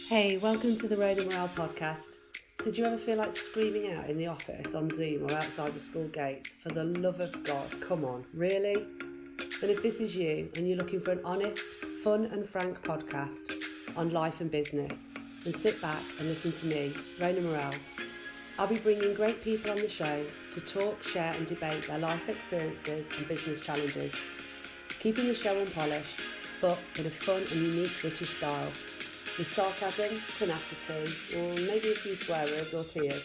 Hey, welcome to the Road and Morale podcast. So, do you ever feel like screaming out in the office, on Zoom, or outside the school gates? For the love of God, come on, really? Then, if this is you and you're looking for an honest, fun, and frank podcast on life and business, then sit back and listen to me, Rona Morale. I'll be bringing great people on the show to talk, share, and debate their life experiences and business challenges, keeping the show unpolished, but in a fun and unique British style, with sarcasm, tenacity, or maybe a few swear words or tears.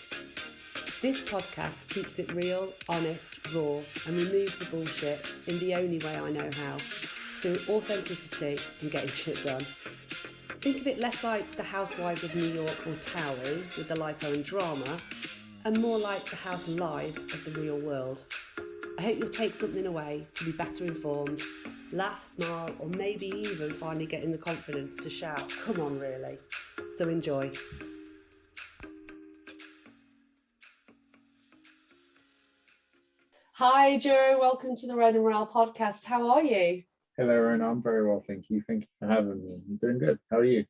This podcast keeps it real, honest, raw, and removes the bullshit in the only way I know how, through authenticity and getting shit done. Think of it less like the Housewives of New York or Towie with the lipo and drama, and more like the house lives of the real world. I hope you'll take something away to be better informed, laugh, smile, or maybe even finally getting the confidence to shout, come on really. So enjoy. Hi Joe, welcome to the Road and Morale podcast. How are you? Hello, Aaron. I'm very well, thank you. Thank you for having me. I'm doing good. How are you?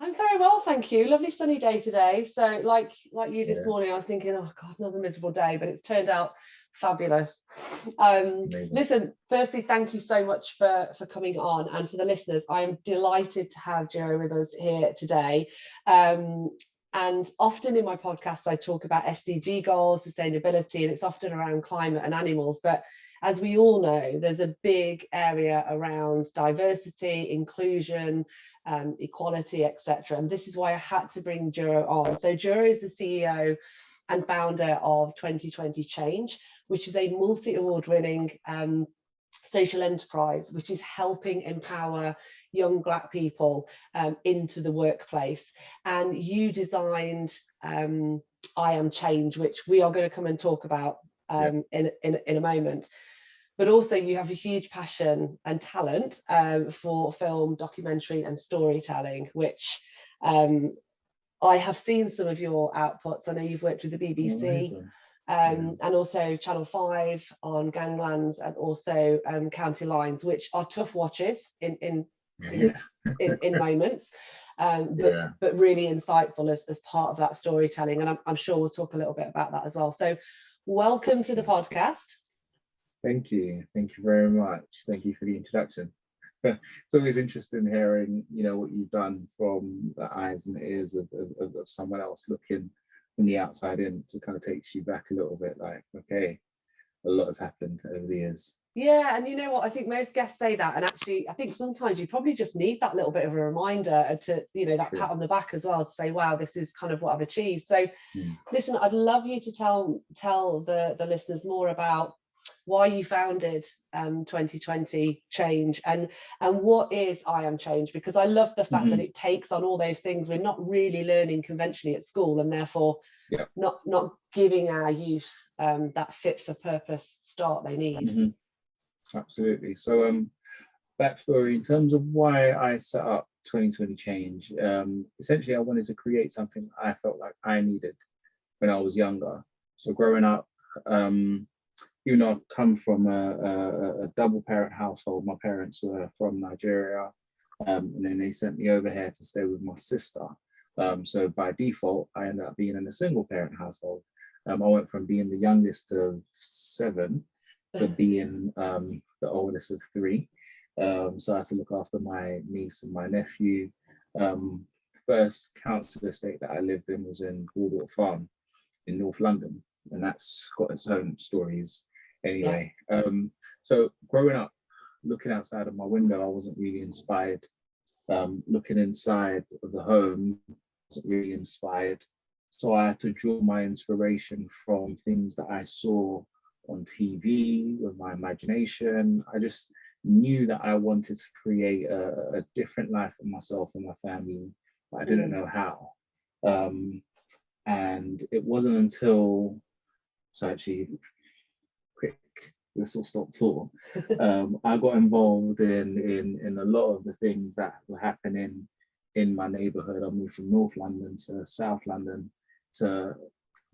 I'm very well, thank you. Lovely sunny day today. So like you this Yeah, morning, I was thinking, oh God, another miserable day, but it's turned out fabulous. amazing. Listen, firstly, thank you so much for coming on, and for the listeners, I am delighted to have Joe with us here today. And often in my podcasts, I talk about SDG goals, sustainability, and it's often around climate and animals. But as we all know, there's a big area around diversity, inclusion, equality, etc. And this is why I had to bring Duro on. So Duro is the CEO and founder of 2020 Change, which is a multi-award winning social enterprise which is helping empower young Black people into the workplace. And you designed I Am Change, which we are going to come and talk about Yeah, in a moment. But also you have a huge passion and talent for film, documentary and storytelling, which I have seen some of your outputs. I know you've worked with the BBC amazing. Yeah, and also Channel 5 on Ganglands, and also County Lines, which are tough watches in, yeah, in moments, yeah. but really insightful as part of that storytelling. And I'm sure we'll talk a little bit about that as well. So welcome to the Sure. podcast. Thank you. Thank you very much. Thank you for the introduction. It's always interesting hearing, what you've done from the eyes and the ears of someone else looking from the outside in. To kind of takes you back a little bit, like, okay, a lot has happened over the years. Yeah, and you know what? I think most guests say that, and actually, I think sometimes you probably just need that little bit of a reminder, and to, that True. pat on the back as well, to say, "Wow, this is kind of what I've achieved." So, Mm. listen, I'd love you to tell the listeners more about why you founded 2020 Change, and what is I Am Change, because I love the fact that Hmm. it takes on all those things we're not really learning conventionally at school, and therefore Yeah. not giving our youth that fit for purpose start they need. Hmm. Absolutely. So, backstory in terms of why I set up 2020 Change. Essentially, I wanted to create something I felt like I needed when I was younger. So, growing up, even though I come from a double parent household, my parents were from Nigeria, and then they sent me over here to stay with my sister. So, by default, I ended up being in a single parent household. I went from being the youngest of seven to being the oldest of three. So I had to look after my niece and my nephew. Um, First council estate that I lived in was in Waldorf Farm in North London, and that's got its own stories Yeah. anyway. So growing up, looking outside of my window, I wasn't really inspired. Looking inside of the home, I wasn't really inspired. So I had to draw my inspiration from things that I saw on TV with my imagination. I just knew that I wanted to create a different life for myself and my family, but I didn't Mm. know how. Um, and it wasn't until, so actually, quick whistle stop tour, I got involved in a lot of the things that were happening in my neighborhood. I moved from North London to South London. To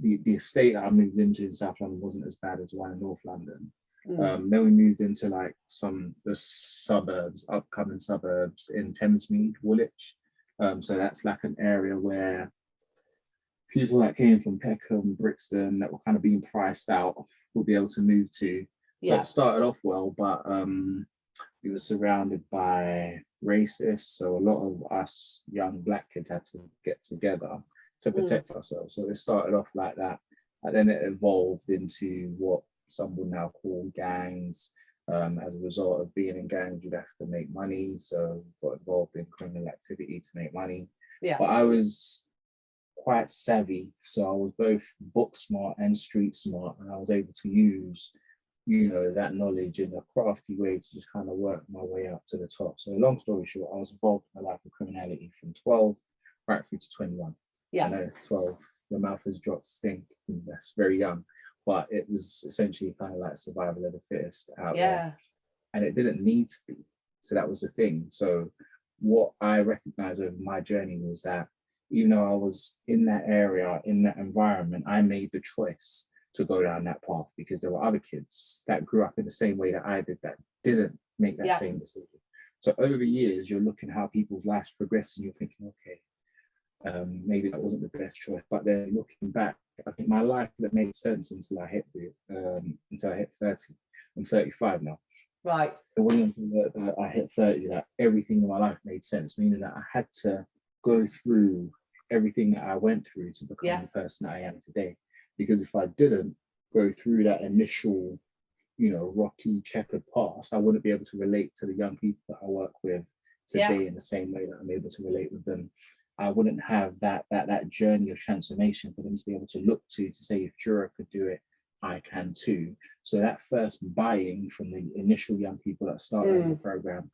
the estate that I moved into in South London wasn't as bad as the one in North London. Mm. Then we moved into like some the suburbs, upcoming suburbs in Thamesmead, Woolwich. So that's like an area where people that came from Peckham, Brixton, that were kind of being priced out will be able to move to. So Yeah. it started off well, but we were surrounded by racists. So a lot of us young Black kids had to get together to protect ourselves. So it started off like that. And then it evolved into what some would now call gangs. As a result of being in gangs, you'd have to make money. So got involved in criminal activity to make money. Yeah. But I was quite savvy. So I was both book smart and street smart. And I was able to use, that knowledge in a crafty way to just kind of work my way up to the top. So long story short, I was involved in a life of criminality from 12 right through to 21. Yeah. I know 12, your mouth has dropped stink. That's very young. But it was essentially kind of like survival of the fittest out there. And it didn't need to be. So that was the thing. So what I recognized over my journey was that even though I was in that area, in that environment, I made the choice to go down that path because there were other kids that grew up in the same way that I did that didn't make that same decision. So over years, you're looking how people's lives progress and you're thinking, okay, maybe that wasn't the best choice. But then looking back, I think my life that made sense until I hit 30. I'm 35 now. Right. It wasn't until I hit 30 that everything in my life made sense, meaning that I had to go through everything that I went through to become the person that I am today. Because if I didn't go through that initial, rocky checkered past, I wouldn't be able to relate to the young people that I work with today in the same way that I'm able to relate with them. I wouldn't have that journey of transformation for them to be able to look to say, if Duro could do it, I can too. So that first buy-in from the initial young people that started on the program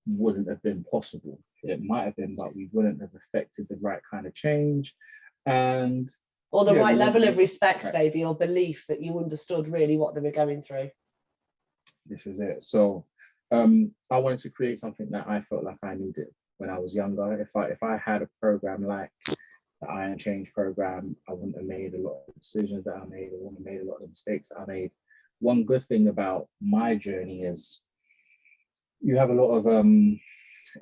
wouldn't have been possible. It might have been, but we wouldn't have affected the right kind of change. Or the right level of respect, maybe, or belief that you understood really what they were going through. This is it. So I wanted to create something that I felt like I needed when I was younger. If I had a program like the Iron Change program, I wouldn't have made a lot of decisions that I made. I wouldn't have made a lot of mistakes that I made. One good thing about my journey is you have a lot of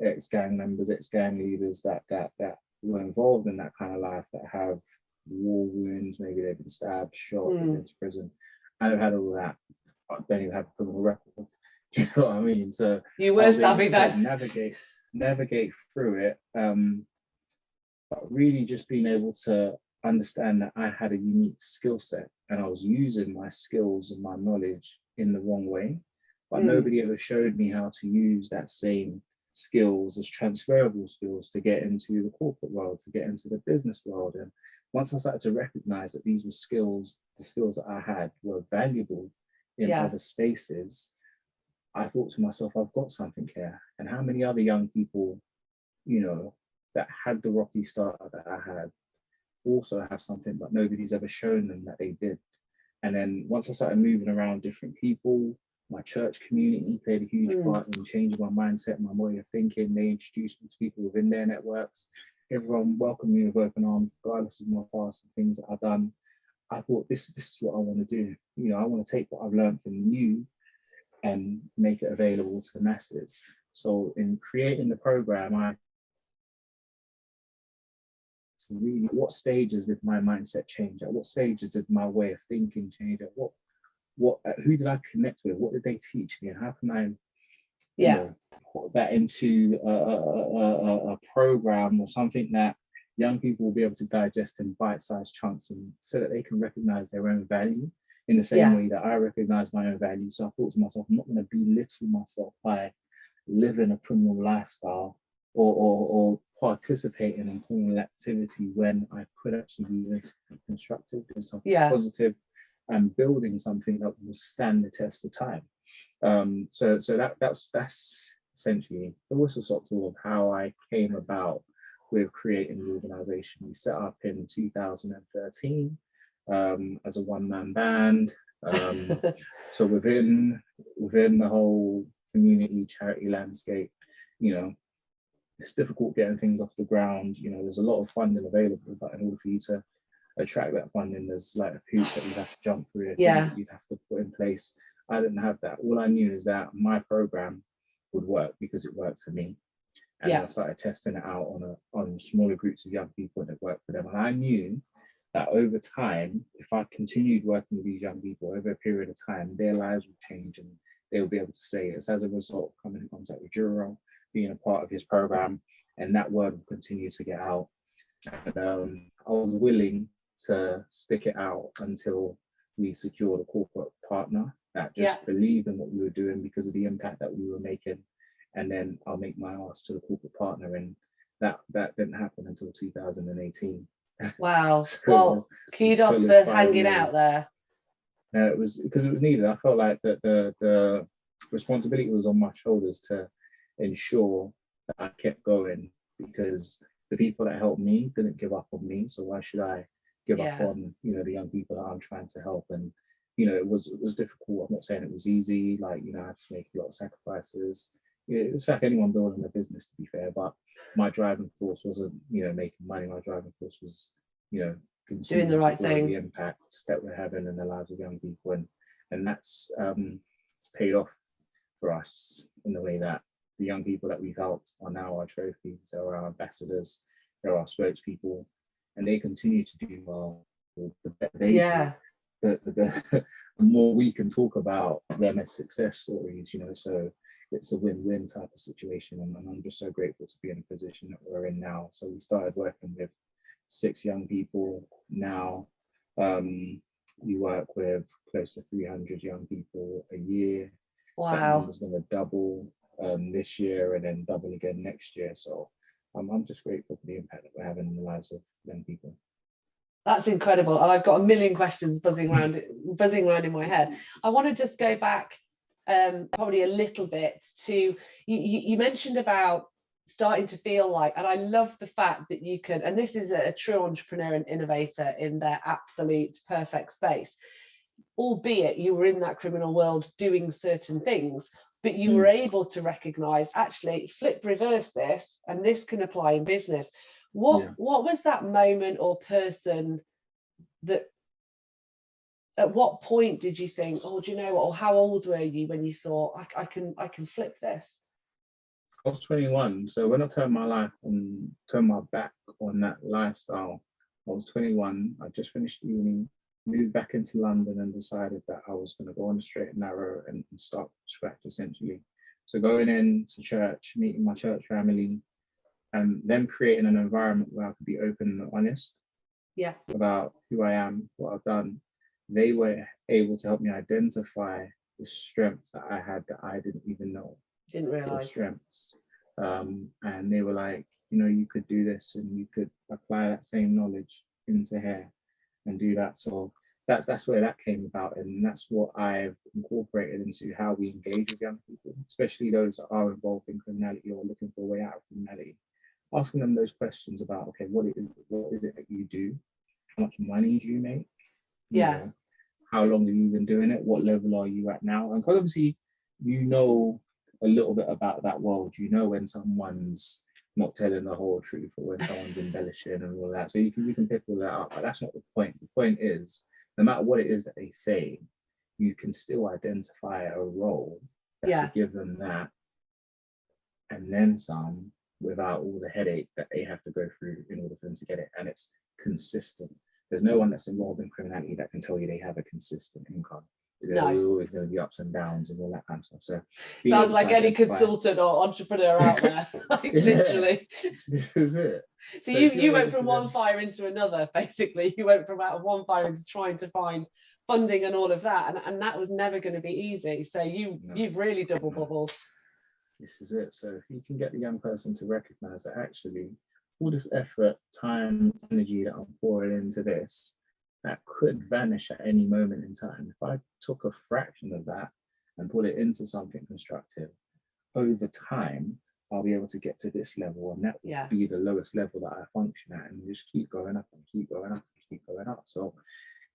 ex-gang members, ex-gang leaders that were involved in that kind of life, that have war wounds, maybe they've been stabbed, shot, been to prison. I have had all that. I don't even have a criminal record. Do you know what I mean? So you were savvy then. Navigate through it, but really just being able to understand that I had a unique skill set and I was using my skills and my knowledge in the wrong way, but nobody ever showed me how to use that same skills as transferable skills to get into the corporate world, to get into the business world. And once I started to recognize that these were skills, the skills that I had were valuable in other spaces, I thought to myself, I've got something here. And how many other young people, that had the rocky start that I had, also have something, but nobody's ever shown them that they did. And then once I started moving around different people, my church community played a huge part in changing my mindset, my way of thinking. They introduced me to people within their networks. Everyone welcomed me with open arms, regardless of my past and things that I've done. I thought, this is what I want to do. I want to take what I've learned from you and make it available to the masses. So in creating the program, really, what stages did my mindset change? At what stages did my way of thinking change? At who did I connect with? What did they teach me? And how can I put that into a program or something that young people will be able to digest in bite-sized chunks, and so that they can recognize their own value in the same way that I recognize my own value. So I thought to myself, I'm not going to belittle myself by living a criminal lifestyle or participating in criminal activity when I could actually be this constructive, doing something positive, and building something that will stand the test of time. So that's essentially the whistle-stop tour of how I came about with creating the organization. We set up in 2013 as a one-man band. So within the whole community charity landscape, it's difficult getting things off the ground. There's a lot of funding available, but in order for you to attract that funding, there's like hoops that you have to jump through, that you have to put in place. I didn't have that. All I knew is that my program would work because it worked for me. And I started testing it out on smaller groups of young people that worked for them. And I knew that over time, if I continued working with these young people over a period of time, their lives would change and they will be able to say it's as a result of coming in contact with Duro, being a part of his program, and that word will continue to get out. And I was willing to stick it out until we secured a corporate partner that just believed in what we were doing because of the impact that we were making. And then I'll make my ask to the corporate partner, and that didn't happen until 2018. Wow. So, well, kudos for hanging out there. It was because it was needed. I felt like that the responsibility was on my shoulders to ensure that I kept going, because the people that helped me didn't give up on me. So why should I give up on, you know, the young people that I'm trying to help? And, you know, it was difficult. I'm not saying it was easy. Like, you know, I had to make a lot of sacrifices. Yeah, it's like anyone building a business, to be fair, but my driving force wasn't, you know, making money. My driving force was, you know, doing the right thing, the impact that we're having in the lives of young people, and that's paid off for us in the way that the young people that we've helped are now our trophies, they're our ambassadors, they're our spokespeople, and they continue to do well. The better they do, the more we can talk about them as success stories, you know. So it's a win-win type of situation, and I'm just so grateful to be in a position that we're in now. So we started working with 6 young people now. We work with close to 300 young people a year. Wow. That number's going to double this year and then double again next year. So I'm just grateful for the impact that we're having in the lives of young people. That's incredible. And I've got a million questions buzzing around in my head. I want to just go back probably a little bit to, you mentioned about starting to feel like, and I love the fact that you can, and this is a true entrepreneur and innovator in their absolute perfect space, albeit you were in that criminal world doing certain things, but you were able to recognize, actually flip reverse this, and this can apply in business. What was that moment or person that, at what point did you think, oh, do you know what, or how old were you when you thought I can flip this? I was 21, so when I turned my back on that lifestyle, I was 21. I just finished uni, moved back into London, and decided that I was going to go on the straight and narrow and start from scratch, essentially. So going into church, meeting my church family, and then creating an environment where I could be open and honest about who I am, what I've done. They were able to help me identify the strengths that I had that I didn't even know. Didn't realize strengths, and they were like, you know, you could do this and you could apply that same knowledge into here and do that. So that's where that came about, and that's what I've incorporated into how we engage with young people, especially those that are involved in criminality or looking for a way out of criminality. Asking them those questions about, okay, what is it that you do? How much money do you make? You know, how long have you been doing it? What level are you at now? And because obviously, you know a little bit about that world, you know when someone's not telling the whole truth or when someone's embellishing and all that. So you can pick all that up, but that's not the point. The point is, no matter what it is that they say, you can still identify a role that could give them that and then some, without all the headache that they have to go through in order for them to get it. And it's consistent. There's no one that's involved in criminality that can tell you they have a consistent income. There's always going to be ups and downs and all that kind of stuff. So sounds like any consultant or entrepreneur out there, like literally. This is it. So you went from one fire into another, basically. You went from out of one fire into trying to find funding and all of that, and that was never going to be easy. So you've really double bubbled. This is it. So if you can get the young person to recognize that actually all this effort, time, energy that I'm pouring into this, that could vanish at any moment in time. If I took a fraction of that and put it into something constructive, over time, I'll be able to get to this level, and that will be the lowest level that I function at, and just keep going up and keep going up and keep going up. So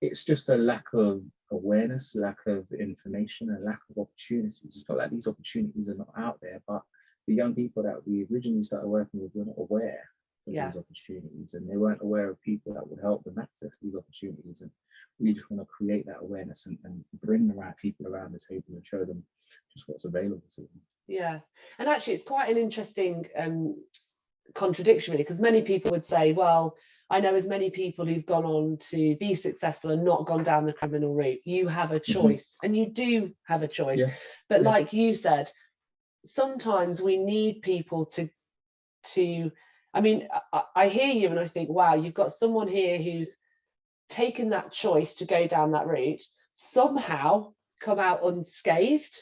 it's just a lack of awareness, lack of information, a lack of opportunities. It's not like these opportunities are not out there, but the young people that we originally started working with were not aware of these opportunities, and they weren't aware of people that would help them access these opportunities. And we just want to create that awareness and bring the right people around the table and show them just what's available to them. Yeah, and actually it's quite an interesting contradiction really, because many people would say, well, I know as many people who've gone on to be successful and not gone down the criminal route. You have a choice, and you do have a choice. Yeah. But like you said, sometimes we need people to I mean, I hear you and I think, wow, you've got someone here who's taken that choice to go down that route, somehow come out unscathed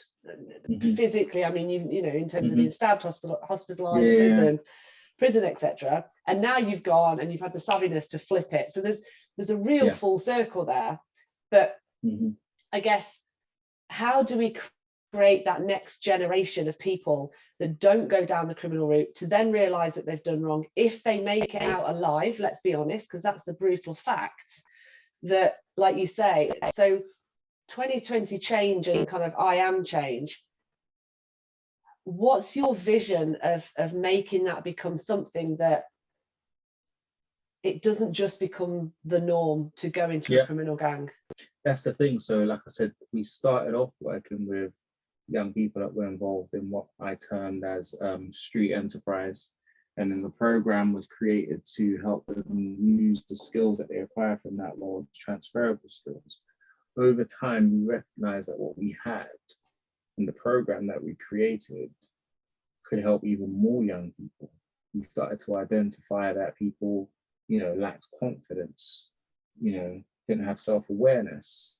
physically. I mean, you know, in terms of being stabbed, hospitalized, prison, etc. And now you've gone and you've had the savviness to flip it. So there's a real full circle there. But I guess, how do we create that next generation of people that don't go down the criminal route to then realize that they've done wrong, if they make it out alive? Let's be honest, because that's the brutal facts, that, like you say, so 2020 change and kind of I am change. What's your vision of making that become something that it doesn't just become the norm to go into a criminal gang? That's the thing. So like I said, we started off working with young people that were involved in what I termed as street enterprise. And then the program was created to help them use the skills that they acquire from that world, transferable skills. Over time, we recognized that what we had in the program that we created could help even more young people. We started to identify that people, you know, lacked confidence, you know, didn't have self-awareness,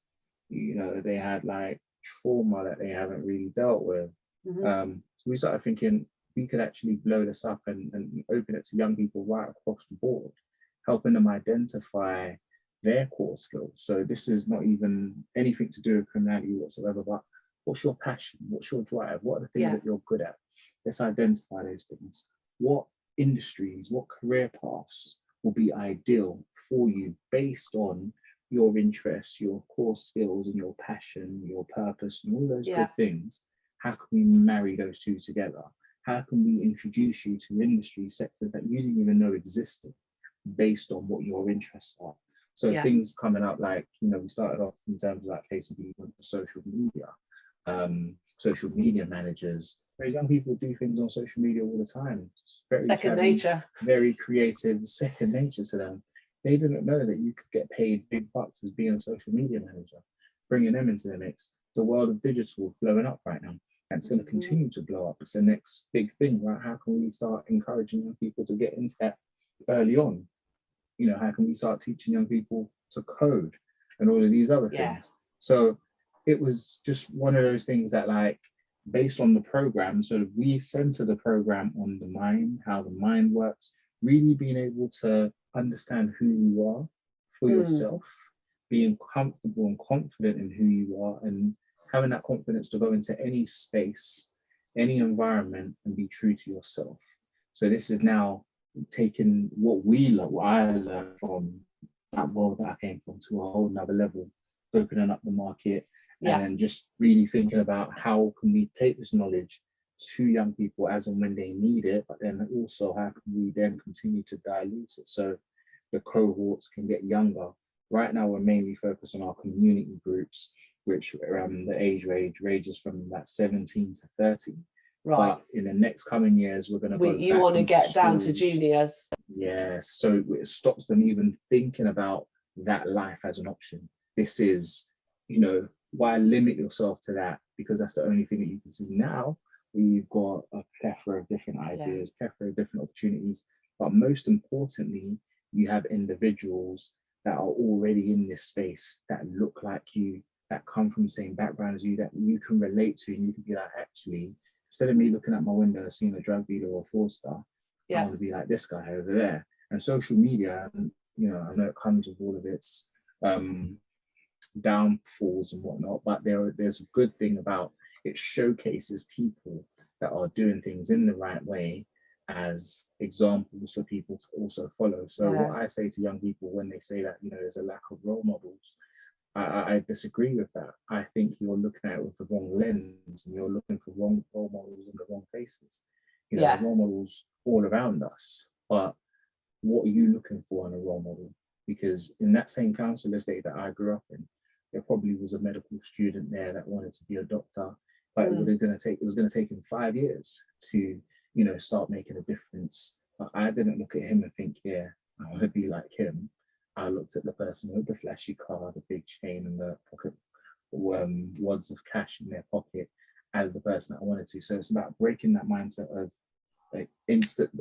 you know, they had like trauma that they haven't really dealt with. So we started thinking we could actually blow this up and open it to young people right across the board, helping them identify their core skills. So this is not even anything to do with criminality whatsoever, but what's your passion? What's your drive? What are the things that you're good at? Let's identify those things. What industries, what career paths will be ideal for you based on your interests, your core skills, and your passion, your purpose, and all those good things? How can we marry those two together? How can we introduce you to industry sectors that you didn't even know existed based on what your interests are? So things coming up like, you know, we started off in terms of like placing people into social media managers. Very young people do things on social media all the time. It's very second nature, very creative, second nature to them. They didn't know that you could get paid big bucks as being a social media manager. Bringing them into the mix. The world of digital is blowing up right now, and it's going to continue to blow up. It's the next big thing, right? How can we start encouraging young people to get into that early on? You know, how can we start teaching young people to code and all of these other things? So it was just one of those things that, like, based on the program, sort of we center the program on the mind, how the mind works, really being able to understand who you are for yourself, being comfortable and confident in who you are, and having that confidence to go into any space, any environment, and be true to yourself. So this is now taking what we learned, what I learned from that world that I came from, to a whole nother level, opening up the market, and then just really thinking about how can we take this knowledge to young people as and when they need it, but then also how can we then continue to dilute it so the cohorts can get younger. Right now we're mainly focused on our community groups, which the age ranges from that 17 to 30. Right. But in the next coming years, we're going to you want to get down to juniors. Yes, so it stops them even thinking about that life as an option. This is, you know, why limit yourself to that? Because that's the only thing that you can see now. We've got a plethora of different ideas, plethora of different opportunities, but most importantly, you have individuals that are already in this space that look like you, that come from the same background as you, that you can relate to, and you can be like, actually, instead of me looking at my window and seeing a drug dealer or a fraudster, I want to be like this guy over there. And social media, you know, I know it comes with all of its downfalls and whatnot, but there's a good thing about it. Showcases people that are doing things in the right way as examples for people to also follow. So what I say to young people when they say that, you know, there's a lack of role models, I disagree with that. I think you're looking at it with the wrong lens, and you're looking for wrong role models in the wrong places. You know, role models all around us, but what are you looking for in a role model? Because in that same council estate that I grew up in, there probably was a medical student there that wanted to be a doctor, but it was going to take him 5 years to, you know, start making a difference But I didn't look at him and think, yeah, I want to be like him. I looked at the person with the flashy car, the big chain, and the pocket wads of cash in their pocket as the person that I wanted to. So it's about breaking that mindset of like instant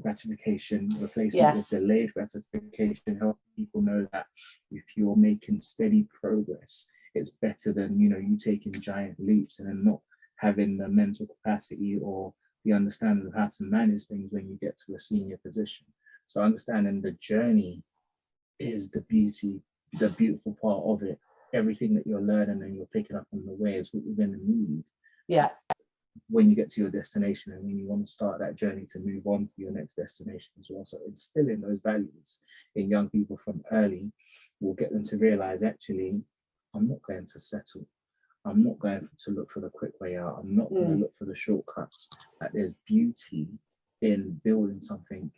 gratification, replacing it Yes. with delayed gratification, helping people know that if you're making steady progress, it's better than, you know, you taking giant leaps and then not having the mental capacity or the understanding of how to manage things when you get to a senior position. So understanding the journey is the beauty, the beautiful part of it. Everything that you're learning and you're picking up on the way is what you're going to need Yeah. when you get to your destination and when you want to start that journey to move on to your next destination as well. So instilling those values in young people from early will get them to realize, actually, I'm not going to settle. I'm not going to look for the quick way out. I'm not going to look for the shortcuts. That there's beauty in building something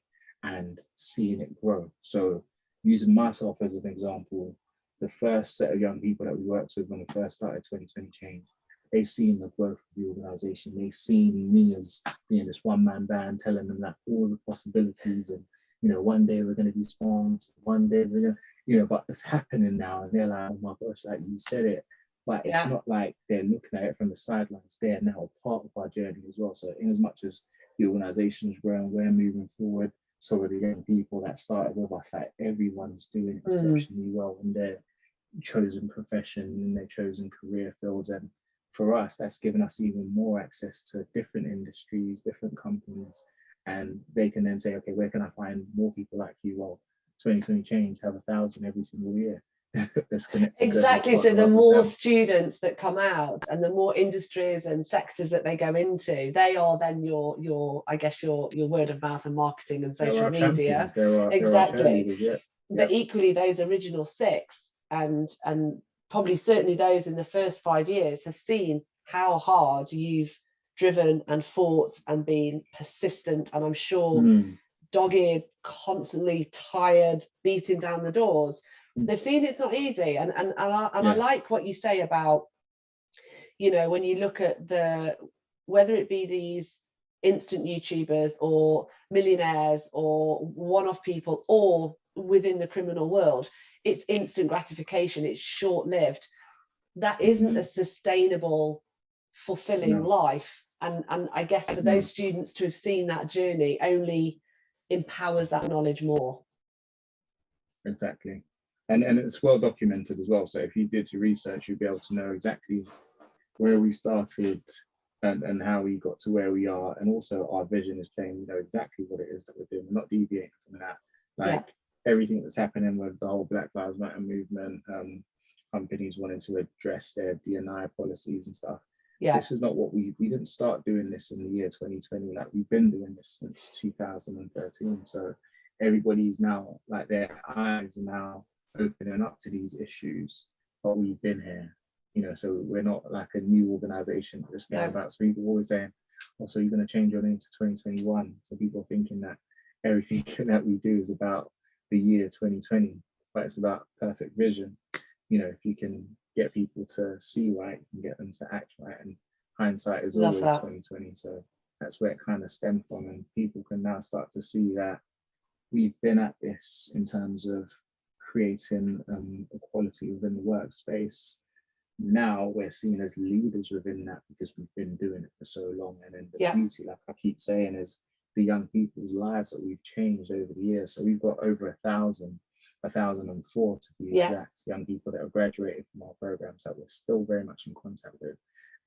and seeing it grow. So using myself as an example, the first set of young people that we worked with when we first started 2020 Change, they've seen the growth of the organization. They've seen me as being this one-man band, telling them that all the possibilities and, you know, one day we're going to be sponsored, one day we're going to, you know, but it's happening now. And they're like, oh my gosh, like you said it. But it's not like they're looking at it from the sidelines. They're now part of our journey as well. So in as much as the organization is growing, we're moving forward. So are the young people that started with us. Like everyone's doing exceptionally well in their chosen profession, in their chosen career fields. And for us, that's given us even more access to different industries, different companies. And they can then say, okay, where can I find more people like you? Well, 2020 Change have 1,000 every single year. Exactly. So the more students that come out and the more industries and sectors that they go into, they are then your I guess your word of mouth and marketing and social media. Exactly. But equally, those original 6 and probably certainly those in the first 5 years have seen how hard you've driven and fought and been persistent, and I'm sure dogged, constantly tired, beating down the doors. They've seen it's not easy, and I like what you say about, you know, when you look at whether it be these instant YouTubers or millionaires or one-off people or within the criminal world, it's instant gratification, it's short-lived. That isn't a sustainable, fulfilling life, and I guess for those students to have seen that journey only empowers that knowledge more. Exactly. And it's well documented as well. So if you did your research, you'd be able to know exactly where we started and how we got to where we are. And also our vision has changed. You know exactly what it is that we're doing. We're not deviating from that. Like everything that's happening with the whole Black Lives Matter movement, companies wanting to address their D&I policies and stuff. This was not what we didn't start doing this in the year 2020. Like we've been doing this since 2013. So everybody's now, like, their eyes are now opening up to these issues, but we've been here, you know, so we're not like a new organization that just came about. So people always saying, oh, so you're going to change your name to 2021. So people are thinking that everything that we do is about the year 2020, but it's about perfect vision. You know, if you can get people to see right, you can get them to act right, and hindsight is always 2020. So that's where it kind of stemmed from, and people can now start to see that we've been at this in terms of creating equality within the workspace. Now we're seen as leaders within that because we've been doing it for so long. And then the beauty, like I keep saying, is the young people's lives that we've changed over the years. So we've got over 1,004 to be exact, young people that have graduated from our programs that we're still very much in contact with.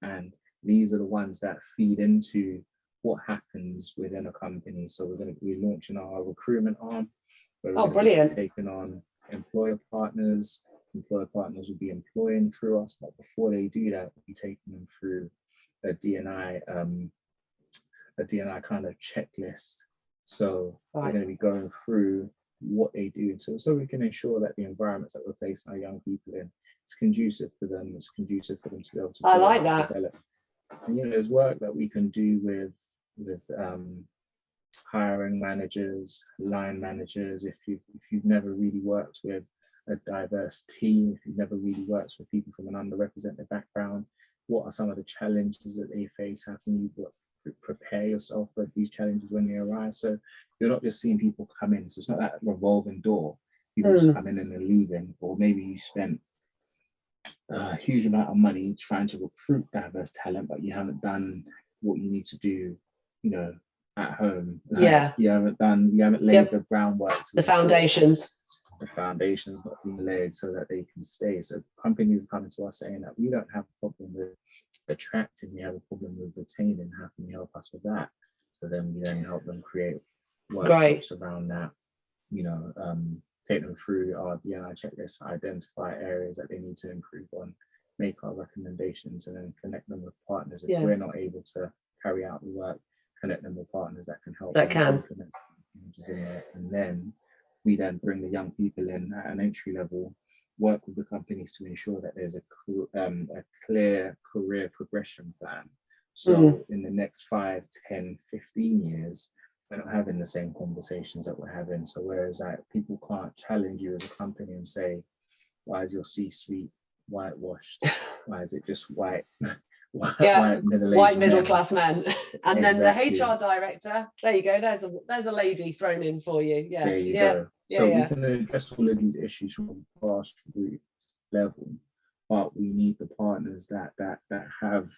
And these are the ones that feed into what happens within a company. So we're going to be launching our recruitment arm, where we're going to be taking on employer partners. Employer partners will be employing through us, but before they do that, we'll be taking them through a D&I kind of checklist. So we're going to be going through what they do, so we can ensure that the environments that we're placing our young people in is conducive for them. It's conducive for them to be able to develop. And you know, there's work that we can do with hiring managers, line managers. If you've never really worked with a diverse team, if you've never really worked with people from an underrepresented background, what are some of the challenges that they face? How can you prepare yourself for these challenges when they arise. So you're not just seeing people come in. So it's not that revolving door, people just coming in and leaving, or maybe you spent a huge amount of money trying to recruit diverse talent, but you haven't done what you need to do, you know, at home. Like, you haven't laid the groundwork to the foundations. The foundations not being laid so that they can stay. So companies are coming to us saying that we don't have a problem with attracting, we have a problem with retaining. How can you help us with that? So then we then help them create workshops around that, you know, take them through our DNI checklist, identify areas that they need to improve on, make our recommendations, and then connect them with partners. If we're not able to carry out the work, connect them with partners that can help implement changes in there. And then we then bring the young people in at an entry level, work with the companies to ensure that there's a clear career progression plan. So in the next 5, 10, 15 years, we're not having the same conversations that we're having. So whereas like people can't challenge you as a company and say, why is your C-suite whitewashed? Why is it just white white middle-class men? And then the HR director, there you go, there's a lady thrown in for you. There you go. So we can address all of these issues from a grassroots level, but we need the partners that have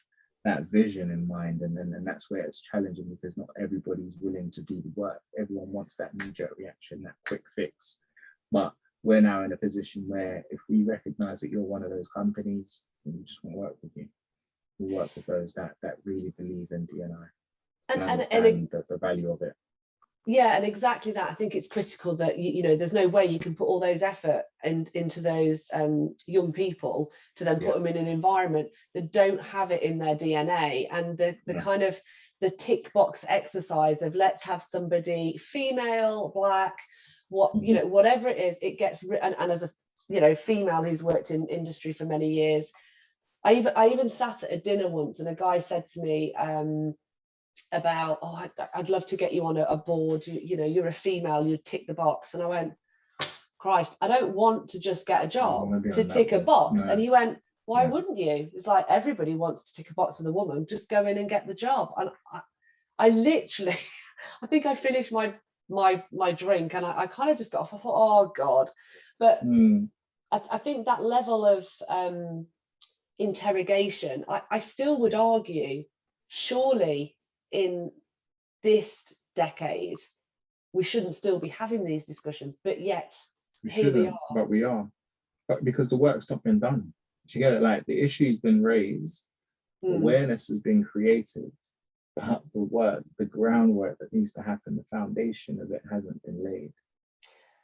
that vision in mind, and that's where it's challenging, because not everybody's willing to do the work. Everyone wants that knee-jerk reaction, that quick fix. But we're now in a position where if we recognize that you're one of those companies, we just want to work with you. We work with those that really believe in DNI and understand the value of it. Yeah, and exactly that. I think it's critical that you know there's no way you can put all those effort into those young people to then put them in an environment that don't have it in their DNA, and the kind of the tick box exercise of let's have somebody female, black, you know, whatever it is, it gets and as a female who's worked in industry for many years, I even sat at a dinner once and a guy said to me about, I'd love to get you on a board, you know, you're a female, you tick the box. And I went, Christ, I don't want to just get a job to tick a box. And he went, why wouldn't you? It's like, everybody wants to tick a box with a woman, just go in and get the job. And I literally I think I finished my drink and I kind of just got off. I thought, oh God. But I think that level of interrogation, I still would argue, surely in this decade we shouldn't still be having these discussions, but yet here we are. But we are, but because the work's not been done. Do you get it? Like, the issue's been raised, awareness has been created, but the groundwork that needs to happen, the foundation of it hasn't been laid.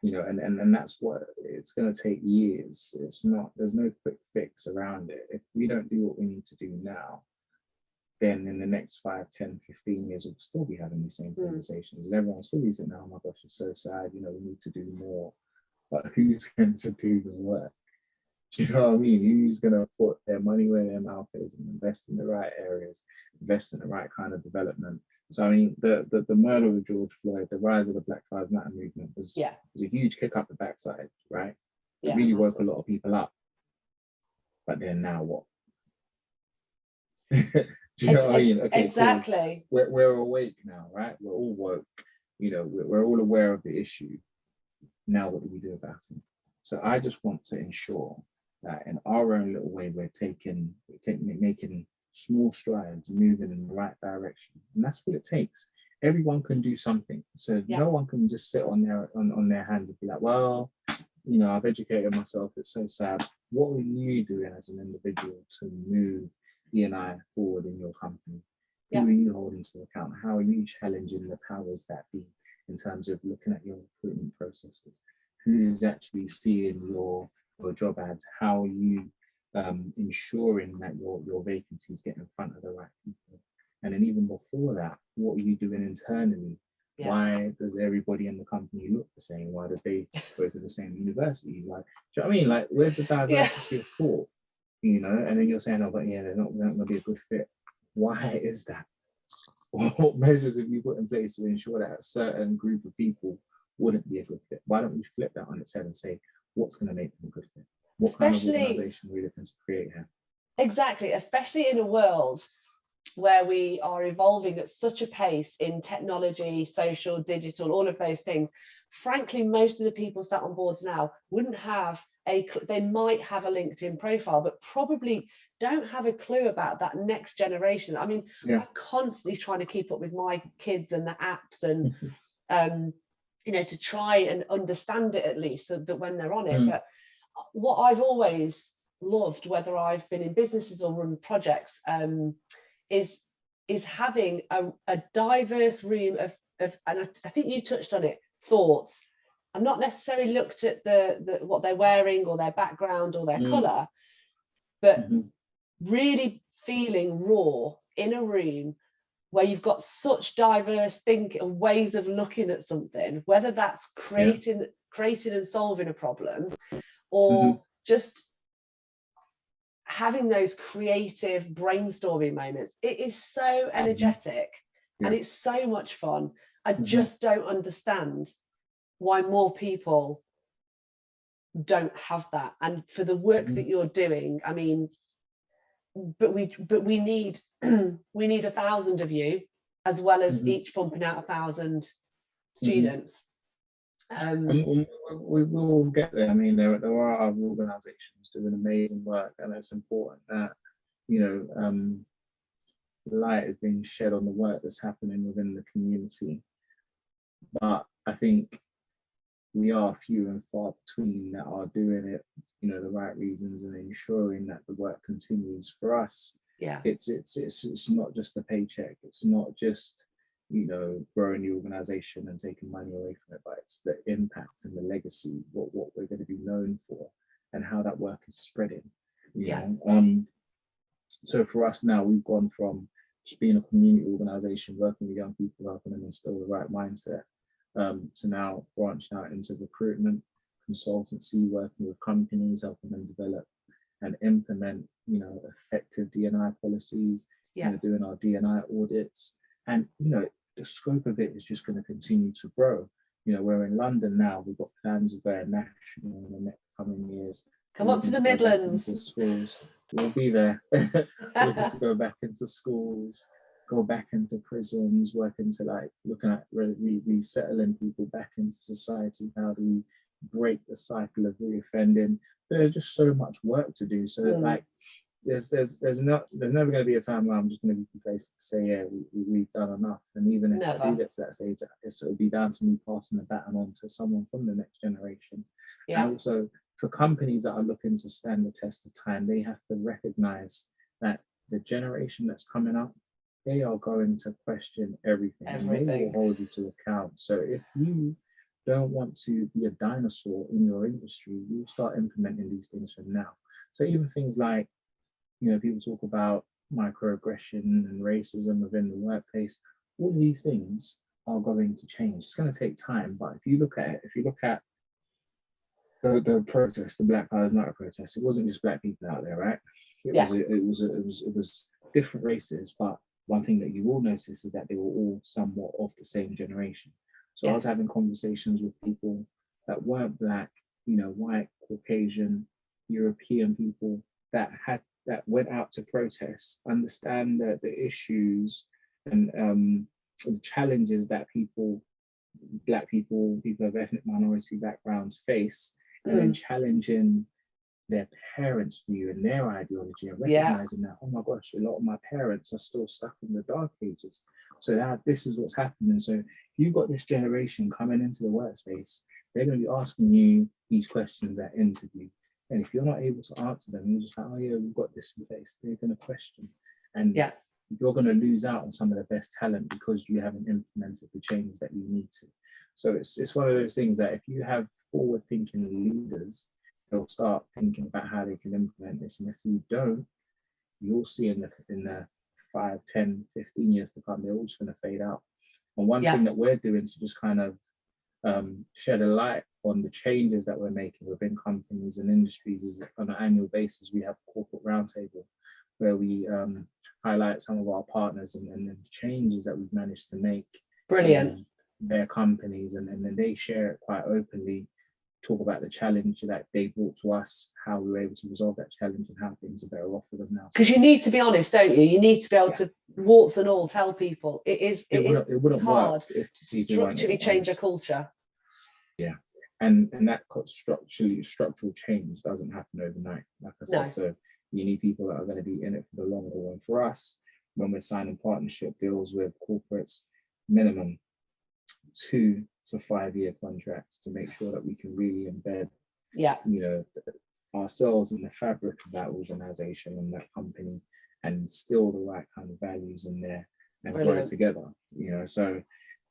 You know, and that's what it's going to take years. There's no quick fix around it. If we don't do what we need to do now, then in the next 5, 10, 15 years, we'll still be having the same conversations. And everyone's still be saying, oh my gosh, it's so sad, you know, we need to do more. But who's going to do the work? Do you know what I mean? Who's going to put their money where their mouth is and invest in the right areas, invest in the right kind of development? So I mean, the murder of George Floyd, the rise of the Black Lives Matter movement was a huge kick up the backside, right? It really woke a lot of people up. But then now what? Do you know what I mean? Okay, exactly. Cool. We're awake now, right? We're all woke. You know, we're all aware of the issue. Now what do we do about it? So I just want to ensure that in our own little way, we're making small strides, moving in the right direction, and that's what it takes. Everyone can do something, so no one can just sit on their hands and be like, well, you know, I've educated myself, it's so sad. What are you doing as an individual to move DNI forward in your company? Who are you holding to account? How are you challenging the powers that be in terms of looking at your recruitment processes? Who's actually seeing your job ads? How are you ensuring that your vacancies get in front of the right people? And then even before that, what are you doing internally? Why does everybody in the company look the same? Why do they go to the same university? Like, do you know what I mean? Like, where's the diversity of thought? You know, and then you're saying, oh, but they're not going to be a good fit. Why is that? What measures have you put in place to ensure that a certain group of people wouldn't be a good fit? Why don't we flip that on its head and say, what's going to make them a good fit? What kind of organization are we looking to create here? Exactly, especially in a world where we are evolving at such a pace in technology, social, digital, all of those things. Frankly, most of the people sat on boards now wouldn't have they might have a LinkedIn profile, but probably don't have a clue about that next generation. I mean, I'm constantly trying to keep up with my kids and the apps and to try and understand it at least, so that when they're on it. But what I've always loved, whether I've been in businesses or run projects, is having a diverse room of and I think you touched on it, thoughts. I've not necessarily looked at the what they're wearing or their background or their colour, but really feeling raw in a room where you've got such diverse thinking and ways of looking at something, whether that's creating and solving a problem, or just having those creative brainstorming moments. It is so energetic and it's so much fun. I just don't understand why more people don't have that. And for the work that you're doing, I mean, but we need we need 1,000 of you, as well as each pumping out 1,000 students. We will get there. I mean, there are other organisations doing amazing work, and it's important that light is being shed on the work that's happening within the community. But I think we are few and far between that are doing it, the right reasons and ensuring that the work continues. For us, it's not just the paycheck. It's not just growing the organization and taking money away from it, but it's the impact and the legacy, what we're going to be known for, and how that work is spreading. So for us now, we've gone from just being a community organization, working with young people, helping them instill the right mindset, to now branching out into recruitment, consultancy, working with companies, helping them develop and implement, effective D&I policies, doing our D&I audits. And, the scope of it is just going to continue to grow. We're in London now. We've got plans of going national in the next coming years. Come up to the Midlands. Into schools. We'll be there. Looking to go back into schools, go back into prisons, working to looking at resettling people back into society. How do we break the cycle of reoffending? There's just so much work to do. So there's never going to be a time where I'm just going to be complacent to say, we've done enough. And even if I do get to that stage, it'll be down to me passing the baton on to someone from the next generation. And also, for companies that are looking to stand the test of time, they have to recognize that the generation that's coming up, they are going to question everything. And they will hold you to account. So if you don't want to be a dinosaur in your industry, you start implementing these things from now. So even things like, people talk about microaggression and racism within the workplace. All these things are going to change. It's going to take time, but if you look at the protest, the Black Lives Matter protest, it wasn't just Black people out there, right? It was different races, but one thing that you will notice is that they were all somewhat of the same generation. So I was having conversations with people that weren't Black, white, Caucasian, European people that went out to protest, understand the issues and the challenges that Black people of ethnic minority backgrounds face, and then challenging their parents' view and their ideology, and recognizing that, oh my gosh, a lot of my parents are still stuck in the dark ages. So that this is what's happening. So if you've got this generation coming into the workspace, they're going to be asking you these questions at interview. And if you're not able to answer them, you're just like, oh yeah, we've got this in place. They're going to question. And you're going to lose out on some of the best talent because you haven't implemented the changes that you need to. So it's one of those things that if you have forward-thinking leaders, they'll start thinking about how they can implement this. And if you don't, you'll see in the 5, 10, 15 years to come, they're all just going to fade out. And one thing that we're doing to just kind of shed a light on the changes that we're making within companies and industries is on an annual basis, we have a corporate roundtable where we highlight some of our partners and the changes that we've managed to make. Brilliant. Their companies, and then they share it quite openly. talk about the challenge that they brought to us, how we were able to resolve that challenge, and how things are better off for them now. Because you need to be honest, don't you? You need to be able to, warts and all, tell people it wouldn't hard work if to people structurally change a culture. Yeah, and that structural change doesn't happen overnight, like I said. So you need people that are going to be in it for the long haul. And for us, when we're signing partnership deals with corporates, minimum 2 to 5 year contracts to make sure that we can really embed, ourselves in the fabric of that organization and that company, and instill the right kind of values in there and grow together. So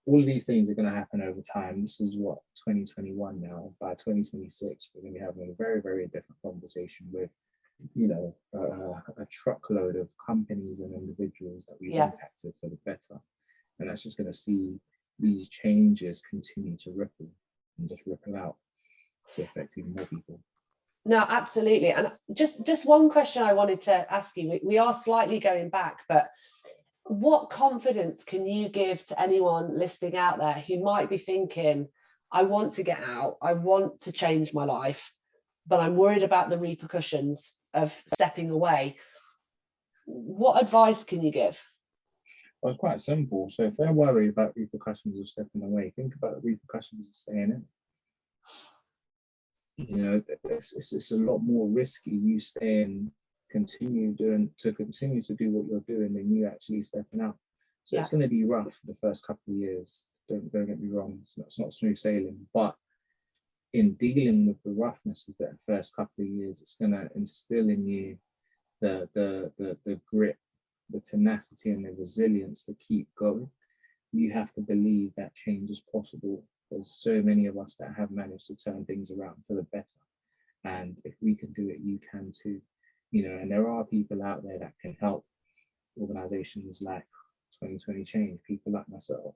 all of these things are going to happen over time. This is what 2021 now. By 2026, we're going to be having a very, very different conversation with, a truckload of companies and individuals that we've impacted for the better. And that's just going to see these changes continue to ripple and just ripple out to affect even more people. No, absolutely. And just one question I wanted to ask you. We are slightly going back, but what confidence can you give to anyone listening out there who might be thinking, I want to get out, I want to change my life, but I'm worried about the repercussions of stepping away? What advice can you give? Well, it's quite simple. So if they're worried about repercussions of stepping away, think about the repercussions of staying in. It's a lot more risky you staying, continue to do what you're doing than you actually stepping out. So it's going to be rough the first couple of years. Don't get me wrong. It's not smooth sailing, but in dealing with the roughness of that first couple of years, it's going to instill in you the grit, the tenacity, and the resilience to keep going. You have to believe that change is possible. There's so many of us that have managed to turn things around for the better. And if we can do it, you can too. And there are people out there that can help. Organizations like 2020 Change, people like myself.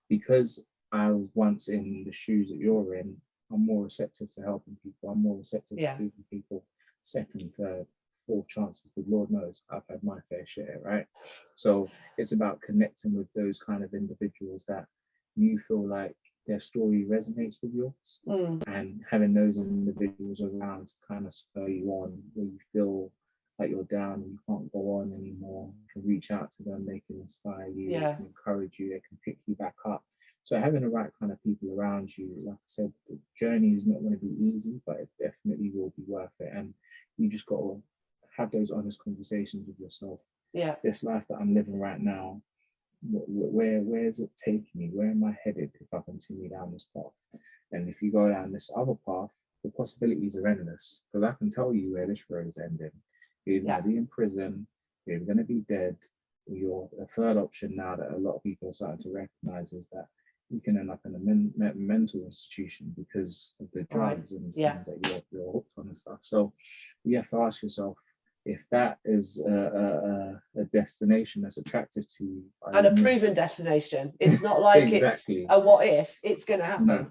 Because I was once in the shoes that you're in, I'm more receptive to helping people. I'm more receptive to giving people second, third, fourth chances, because Lord knows I've had my fair share, right? So it's about connecting with those kind of individuals that you feel like their story resonates with yours, and having those individuals around to kind of spur you on where you feel like you're down and you can't go on anymore. You can reach out to them, they can inspire you, they can encourage you, they can pick you back up. So having the right kind of people around you, like I said, the journey is not going to be easy, but it definitely will be worth it. And you just got to have those honest conversations with yourself. This life that I'm living right now, where is it taking me? Where am I headed if I continue down this path? And if you go down this other path, the possibilities are endless, because I can tell you where this road is ending. You're going to be in prison, you're going to be dead. A third option now that a lot of people are starting to recognize is that you can end up in a mental institution because of the drugs and things that you're hooked on and stuff. So you have to ask yourself, if that is a destination that's attractive to you, and a proven destination, it's not like exactly. It's a what if, it's going to happen. No,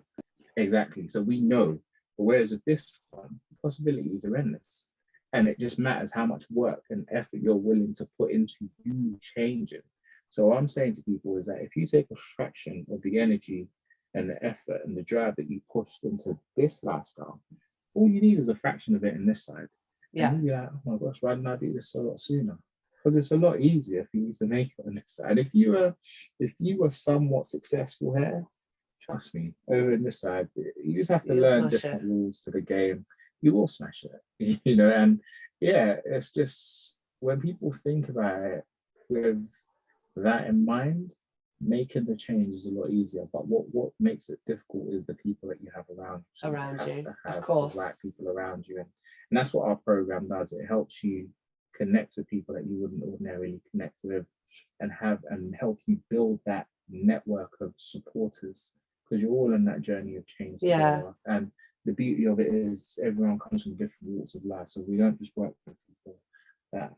exactly. So we know, but whereas with this one, the possibilities are endless, and it just matters how much work and effort you're willing to put into you changing. So what I'm saying to people is that if you take a fraction of the energy and the effort and the drive that you pushed into this lifestyle, all you need is a fraction of it in this side. And you'll be like, oh my gosh, why didn't I do this a lot sooner? Because it's a lot easier for you to make it on this side. If you were somewhat successful here, trust me, over in this side, you just have to learn different rules to the game. You will smash it, and it's just when people think about it with that in mind, making the change is a lot easier. But what makes it difficult is the people that you have around you. So around you, have of course. The right people around you. And that's what our program does. It helps you connect with people that you wouldn't ordinarily connect with, and help you build that network of supporters, because you're all in that journey of change together. And the beauty of it is everyone comes from different walks of life. So we don't just work with people that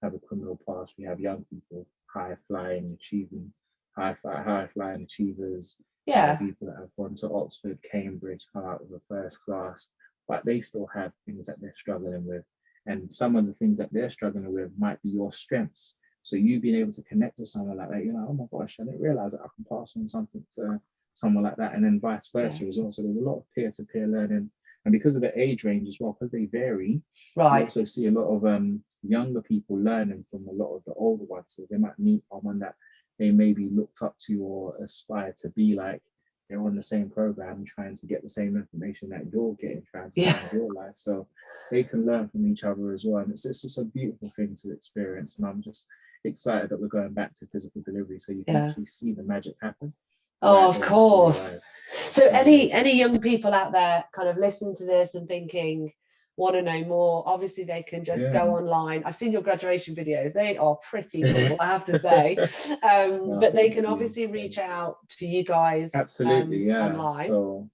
have a criminal past. We have young people, high flying achievers. People that have gone to Oxford, Cambridge, come out with a first class, but they still have things that they're struggling with. And some of the things that they're struggling with might be your strengths. So you being able to connect with someone like that, you're like, oh my gosh, I didn't realize that I can pass on something to someone like that, and then vice versa as well. So there's a lot of peer-to-peer learning, and because of the age range as well, because they vary, you Right. also see a lot of younger people learning from a lot of the older ones. So they might meet someone that they maybe looked up to or aspire to be like. They're on the same program, trying to get the same information that you're getting, trying to change your life. So they can learn from each other as well. And it's just a beautiful thing to experience. And I'm just excited that we're going back to physical delivery, so you can actually see the magic happen. Oh, of course. So any young people out there kind of listening to this and thinking, want to know more, obviously they can just go online. I've seen your graduation videos, they are pretty cool, I have to say. But they can obviously reach out to you guys online. So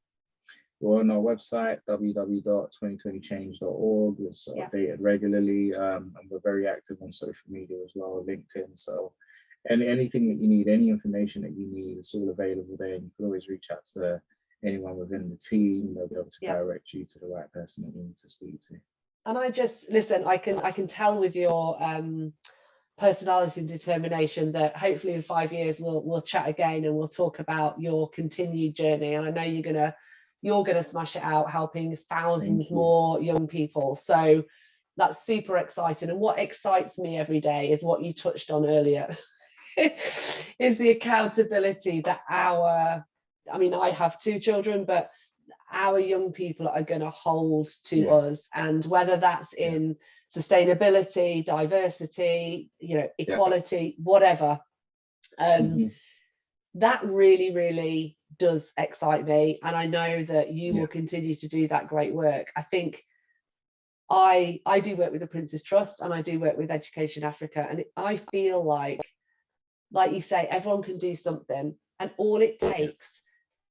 we're on our website, www.2020change.org. It's updated regularly, and we're very active on social media as well, LinkedIn. So anything that you need, any information that you need, it's all available there. And you can always reach out to anyone within the team. They'll be able to direct you to the right person that you need to speak to. And I just listen, I can tell with your personality and determination that hopefully in 5 years we'll chat again and we'll talk about your continued journey. And I know you're gonna smash it out, helping thousands more young people. So that's super exciting. And what excites me every day is what you touched on earlier. Is the accountability that I have 2 children, but our young people are going to hold to us, and whether that's in sustainability, diversity, equality, whatever, that really, really does excite me. And I know that you will continue to do that great work. I think I do work with the Prince's Trust, and I do work with Education Africa, and I feel like you say, everyone can do something, and all it takes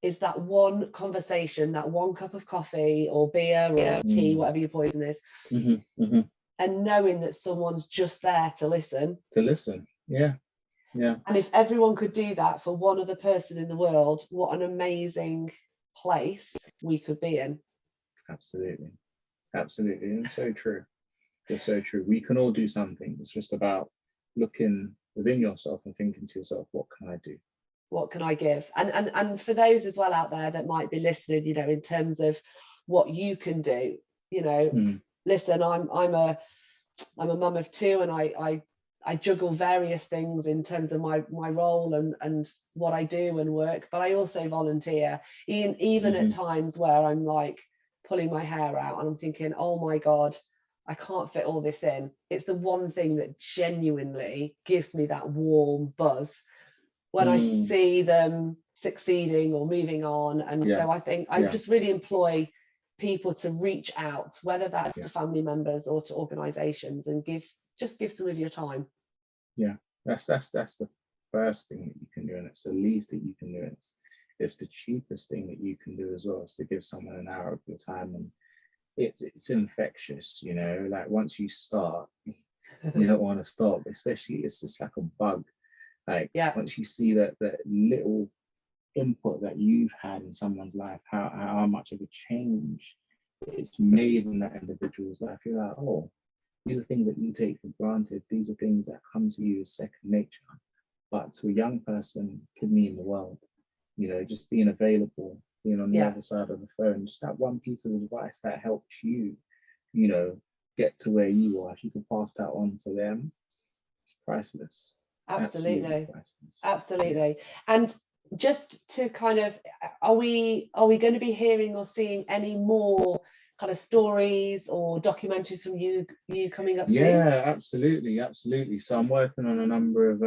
is that one conversation, that one cup of coffee or beer or tea, whatever your poison is, and knowing that someone's just there to listen. And if everyone could do that for one other person in the world, what an amazing place we could be in. Absolutely. And so true. It's so true. We can all do something. It's just about looking within yourself and thinking to yourself, what can I do? What can I give? And for those as well out there that might be listening, in terms of what you can do, listen, I'm a mum of 2, and I juggle various things in terms of my role and what I do and work, but I also volunteer, even at times where I'm like pulling my hair out and I'm thinking, oh my God, I can't fit all this in. It's the one thing that genuinely gives me that warm buzz when I see them succeeding or moving on. And so I think I just really employ people to reach out, whether that's to family members or to organizations, and give some of your time. That's the first thing that you can do, and it's the least that you can do. It's the cheapest thing that you can do as well, is to give someone an hour of your time. And it's infectious, like once you start, you don't want to stop, especially it's just like a bug. Like once you see that little input that you've had in someone's life, how much of a change it's made in that individual's life, you're like, oh, these are things that you take for granted. These are things that come to you as second nature, but to a young person could mean the world. Just being available, being on the other side of the phone, just that one piece of advice that helps you, get to where you are. If you can pass that on to them, it's priceless. Absolutely. And just to kind of, are we going to be hearing or seeing any more kind of stories or documentaries from you coming up soon? Absolutely. So I'm working on a number of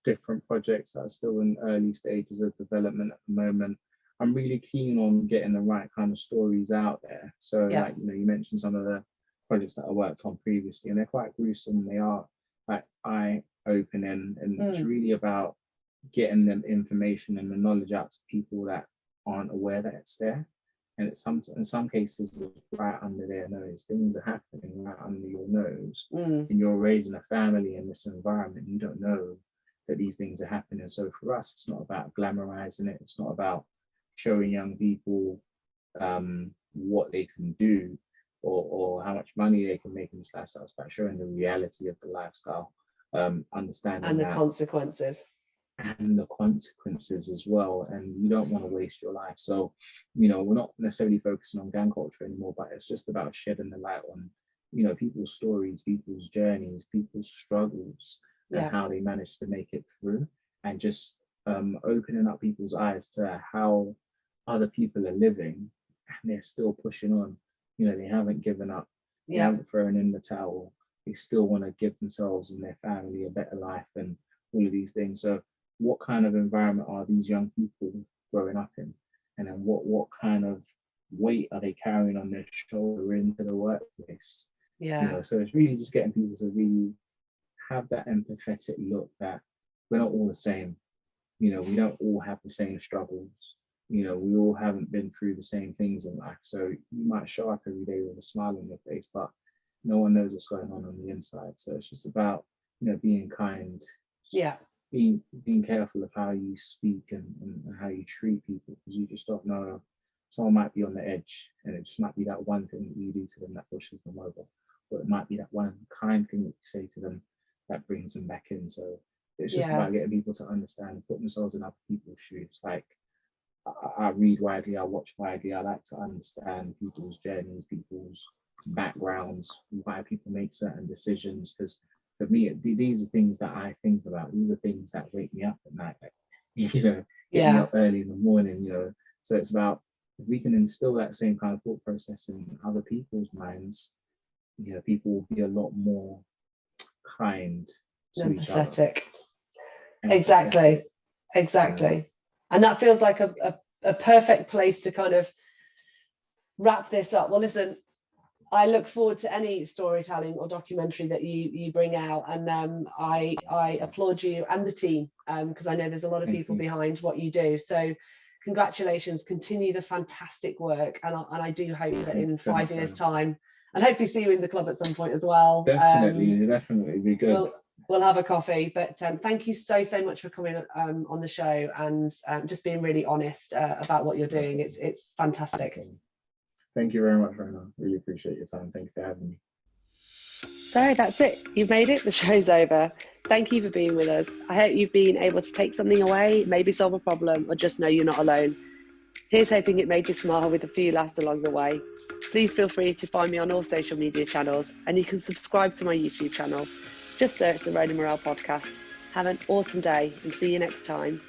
different projects that are still in early stages of development at the moment. I'm really keen on getting the right kind of stories out there. So you mentioned some of the projects that I worked on previously, and they're quite gruesome. They are like eye-opening, and it's really about getting the information and the knowledge out to people that aren't aware that it's there. And in some cases, it's right under their nose. Things are happening right under your nose, and you're raising a family in this environment. You don't know that these things are happening. So for us, it's not about glamorizing it. It's not about showing young people what they can do or how much money they can make in this lifestyle. It's about showing the reality of the lifestyle, understanding and the consequences. and the consequences as well. And you don't want to waste your life. So, you know, we're not necessarily focusing on gang culture anymore, but it's just about shedding the light on, you know, people's stories, people's journeys, people's struggles, and Yeah. how they managed to make it through, and just opening up people's eyes to how other people are living and they're still pushing on. You know, they haven't given up, they Yeah. haven't thrown in the towel, they still want to give themselves and their family a better life and all of these things. So what kind of environment are these young people growing up in? And then what kind of weight are they carrying on their shoulder into the workplace? You Yeah. know, so it's really just getting people to really have that empathetic look that we're not all the same. You know, we don't all have the same struggles. You know, we all haven't been through the same things in life. So you might show up every day with a smile on your face, but no one knows what's going on the inside. So it's just about, you know, being kind, Yeah. being careful of how you speak and how you treat people, because you just don't know. Someone might be on the edge, and it just might be that one thing that you do to them that pushes them over, or it might be that one kind thing that you say to them that brings them back in. So it's just Yeah. about getting people to understand, put themselves in other people's shoes. Like I read widely, I watch widely, I like to understand people's journeys, people's backgrounds, why people make certain decisions. Because for me, these are things that I think about. These are things that wake me up at night, like, you know, get me Yeah. up early in the morning, you know. So it's about, if we can instill that same kind of thought process in other people's minds, you know, people will be a lot more kind to each other, Empathetic. empathetic, Exactly. you know. Exactly. And that feels like a perfect place to kind of wrap this up. Well, listen, I look forward to any storytelling or documentary that you bring out, and I applaud you and the team, because I know there's a lot of Thank people you. behind what you do. So congratulations, continue the fantastic work, and I do hope that Thank in you so much, 5 years' Rona. time, and hopefully see you in the club at some point as well. Definitely be good. We'll have a coffee. But thank you so much for coming on the show, and just being really honest about what you're doing. It's fantastic. Thank you very much, Rona. Really appreciate your time. Thank you for having me. So that's it. You've made it. The show's over. Thank you for being with us. I hope you've been able to take something away, maybe solve a problem, or just know you're not alone. Here's hoping it made you smile with a few laughs along the way. Please feel free to find me on all social media channels, and you can subscribe to my YouTube channel. Just search the Rona Morale Podcast. Have an awesome day and see you next time.